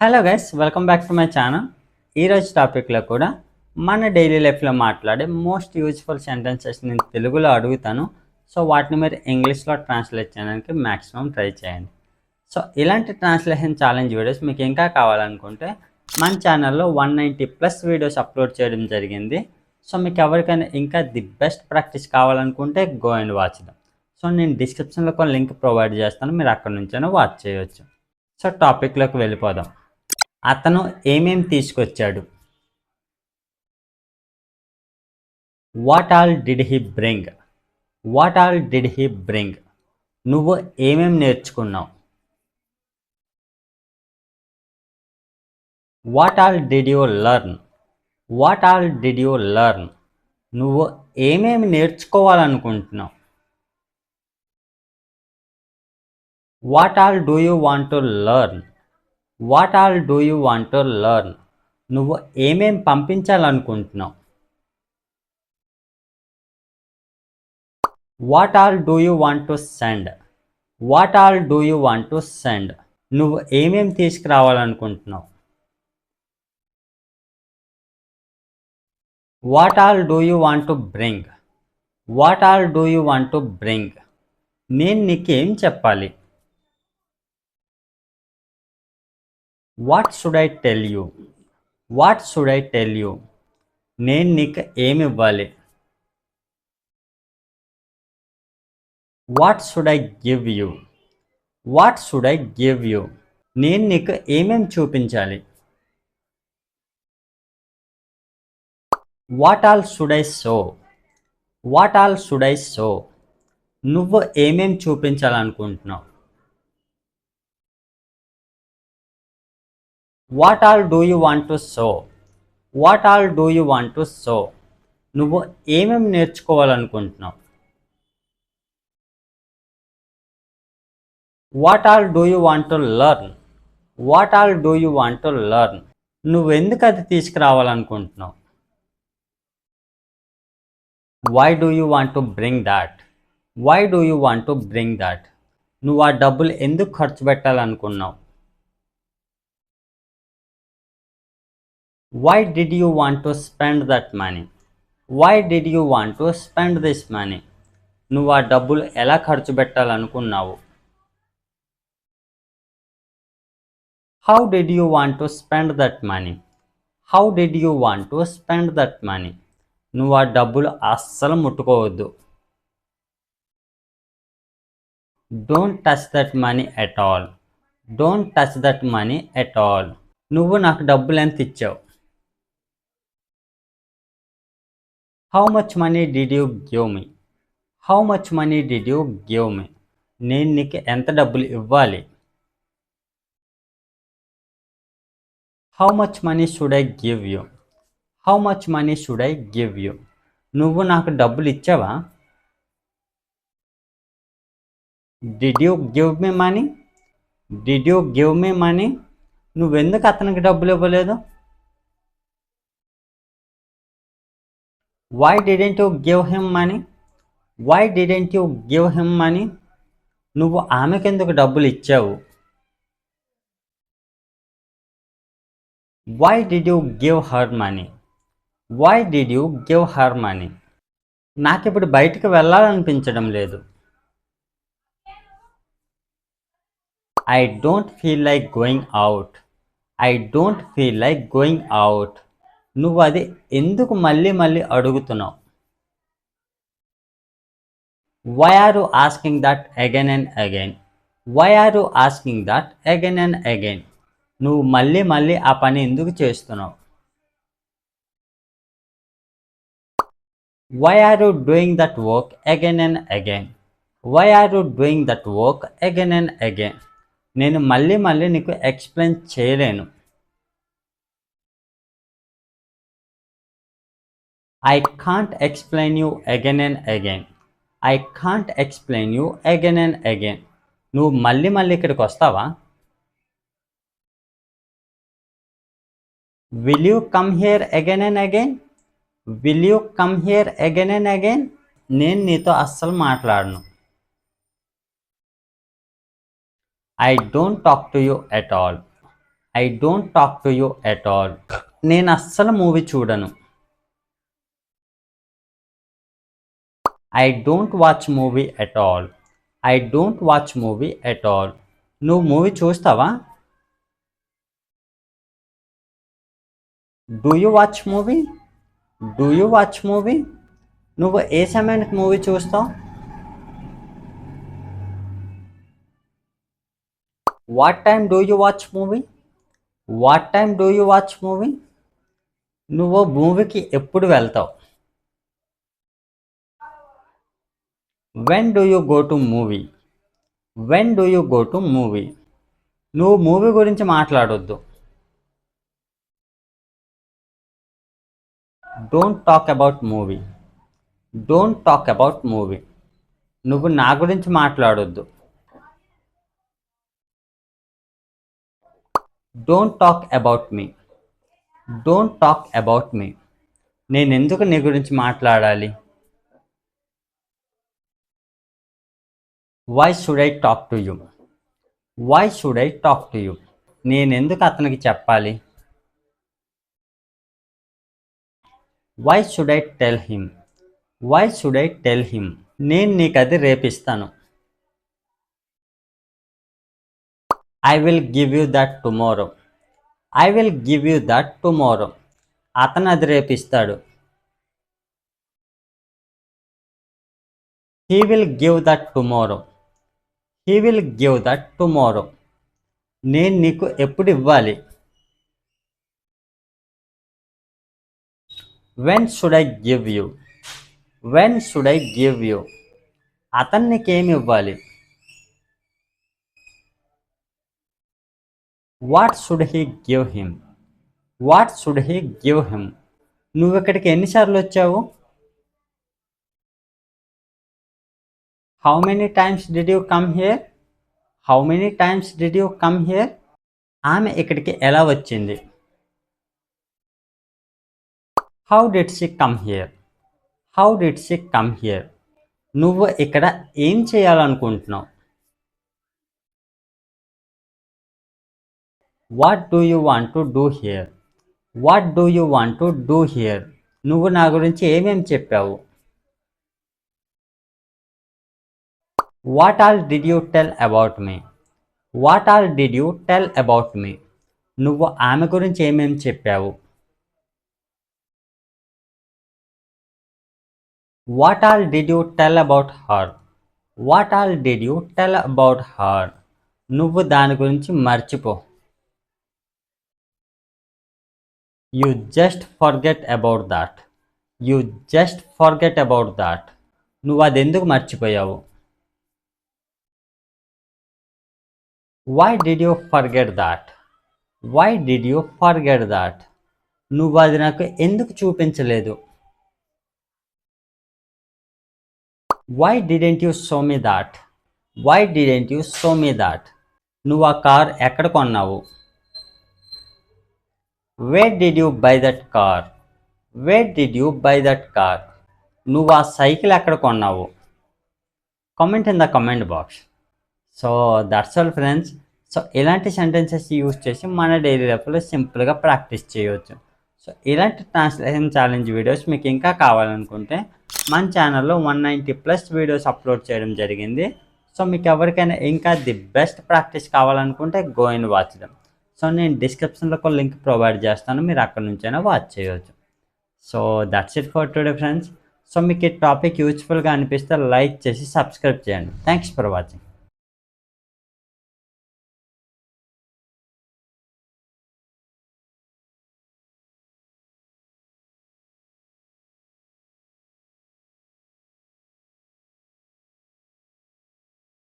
Hello guys, welcome back to my channel. ఈరోజు టాపిక్లో కూడా మన డైలీ లైఫ్లో మాట్లాడే మోస్ట్ యూజ్ఫుల్ సెంటెన్సెస్ నేను తెలుగులో అడుగుతాను. సో వాటిని మీరు ఇంగ్లీష్లో ట్రాన్స్లేట్ చేయడానికి మ్యాక్సిమం ట్రై చేయండి. సో ఇలాంటి ట్రాన్స్లేషన్ ఛాలెంజ్ వీడియోస్ మీకు ఇంకా కావాలనుకుంటే మన ఛానల్లో 190+ వీడియోస్ అప్లోడ్ చేయడం జరిగింది. సో మీకు ఎవరికైనా ఇంకా ది బెస్ట్ ప్రాక్టీస్ కావాలనుకుంటే go and watch dum. So నేను డిస్క్రిప్షన్లో కొన్ని లింక్ ప్రొవైడ్ చేస్తాను, మీరు అక్కడ నుంచైనా వాచ్ చేయొచ్చు. సో టాపిక్లోకి వెళ్ళిపోదాం. అతను ఏమేం తీసుకొచ్చాడు? What all did he bring? What all did he bring? నువ్వు ఏమేం నేర్చుకున్నావు? What all did you learn? What all did you learn? నువ్వు ఏమేమి నేర్చుకోవాలనుకుంటున్నావు? What all do you want to learn? What all do you want to learn? నువ్వు ఏమేం పంపించాలనుకుంటున్నావు? What all do you want to send? What all do you want to send? నువ్వు ఏమేం తీసుకురావాలనుకుంటున్నావు? What all do you want to bring? What all do you want to bring? నేను నీకేం చెప్పాలి? What should I tell you? What should I tell you? నేను నీకు ఏమి ఇవ్వాలి? What should I give you? What should I give you? నేను నీకు ఏమేం చూపించాలి? What all should I show? What all should I show? నువ్వు ఏమేం చూపించాలనుకుంటున్నావు? What all do you want to show? What all do you want to show? నువ్వు ఏమేం నేర్చుకోవాలనుకుంటున్నావు? What all do you want to learn? What all do you want to learn? నువ్వెందుకు అది తీసుకురావాలనుకుంటున్నావు? Why do you want to bring that? Why do you want to bring that? నువ్వు ఆ డబ్బులు ఎందుకు ఖర్చు పెట్టాలనుకున్నావు? Why did you want to spend that money? Why did you want to spend this money? నువ్వు ఆ డబ్బులు ఎలా ఖర్చు పెట్టాలనుకున్నావు? How did you want to spend that money? How did you want to spend that money? నువ్వు ఆ డబ్బులు అస్సలు ముట్టుకోవద్దు. Don't touch that money at all. Don't touch that money at all. నువ్వు నాకు డబ్బులు ఎంత ఇచ్చావు? How much money did you give me? How much money did you give me? నేను నీకు ఎంత డబ్బులు ఇవ్వాలి? How much money should I give you? How much money should I give you? నువ్వు నాకు డబ్బులు ఇచ్చావా? Did you give me money? Did you give me money? నువ్వెందుకు అతనికి డబ్బులు ఇవ్వలేదు? Why didn't you give him money? Why didn't you give him money? నువ్వు ఆమెకెందుకు డబ్బులు ఇచ్చావు? Why did you give her money? Why did you give her money? నాకిప్పుడు బయటికి వెళ్ళాలనిపించడం లేదు. I don't feel like going out. I don't feel like going out. నువ్వు అది ఎందుకు మళ్ళీ మళ్ళీ అడుగుతున్నావు? Why are you asking that again and again? Why are you asking that again and again? నువ్వు మళ్ళీ మళ్ళీ ఆ పని ఎందుకు చేస్తున్నావు? Why are you doing that work again and again? Why are you doing that work again and again? నేను మళ్ళీ మళ్ళీ నీకు ఎక్స్ప్లెయిన్ చేయలేను. I can't explain you again and again. I can't explain you again and again. నువ్వు మళ్ళీ మళ్ళీ ఇక్కడికి వస్తావా? Will you come here again and again? Will you come here again and again? నేను నీతో అస్సలు మాట్లాడను. I don't talk to you at all. I don't talk to you at all. నేను అస్సలు మూవీ చూడను. I don't watch movie at all. I don't watch movie at all. నువ్వు movie చూస్తావా? Do you watch movie? Do you watch movie? నువ్వు ఏ సమయానికి movie చూస్తావు? What time do you watch movie? What time do you watch movie? నువ్వు మూవీకి ఎప్పుడు వెళ్తావు? When do you go to movie? When do you go to movie? నువ్వు movie గురించి మాట్లాడొద్దు. Don't talk about movie. Don't talk about movie. నువ్వు నా గురించి మాట్లాడొద్దు. Don't talk about me. Don't talk about me. నేను ఎందుకు నీ గురించి మాట్లాడాలి? Why should I talk to you? Why should I talk to you? నేను ఎందుకు అతనికి చెప్పాలి? Why should I tell him? Why should I tell him? నేను నీకు అది రేపిస్తాను. I will give you that tomorrow. I will give you that tomorrow. అతను అది రేపిస్తాడు. He will give that tomorrow. He will give that tomorrow. నేను నీకు ఎప్పుడు ఇవ్వాలి? When should I give you? When should I give you? అతను నీకేమి ఇవ్వాలి? What should he give him? What should he give him? నువ్వు ఇక్కడికి ఎన్నిసార్లు వచ్చావు? How many times did you come here? How many times did you come here? ఆమె ఇక్కడికి ఎలా వచ్చింది? How did she come here? How did she come here? నువ్వు ఇక్కడ ఏం చేయాలనుకుంటున్నావు? What do you want to do here? What do you want to do here? నువ్వు నా గురించి ఏమేం చెప్పావు? What all did you tell about me? What all did you tell about me? నువ్వు ఆమె గురించి ఏమేం చెప్పావు? What all did you tell about her? What all did you tell about her? నువ్వు దాని గురించి మర్చిపో. You just forget about that. You just forget about that. నువ్వు అది ఎందుకు మర్చిపోయావు? Why did you forget that? Why did you forget that? నువ్వు అది నాకు ఎందుకు చూపించలేదు? Why didn't you show me that? Why didn't you show me that? నువ్వు ఆ కార్ ఎక్కడ కొన్నావు? Where did you buy that car? Where did you buy that car? నువ్వు ఆ సైకిల్ ఎక్కడ కొన్నావు? Comment in the comment box. So that's all friends. So ఇలాంటి sentences use చేసి మన డైలీ లైఫ్లో సింపుల్గా ప్రాక్టీస్ చేయవచ్చు. సో ఇలాంటి ట్రాన్స్లేషన్ ఛాలెంజ్ వీడియోస్ మీకు ఇంకా కావాలనుకుంటే మన ఛానల్లో 190+ వీడియోస్ అప్లోడ్ చేయడం జరిగింది. సో మీకు ఎవరికైనా ఇంకా ది బెస్ట్ ప్రాక్టీస్ కావాలనుకుంటే go and watch them. So నేను డిస్క్రిప్షన్లో ఒక లింక్ ప్రొవైడ్ చేస్తాను, మీరు అక్కడ నుంచైనా వాచ్ చేయవచ్చు. So that's it for today friends. So మీకు ఈ టాపిక్ యూజ్ఫుల్గా అనిపిస్తే లైక్ చేసి సబ్స్క్రైబ్ చేయండి. Thanks for watching.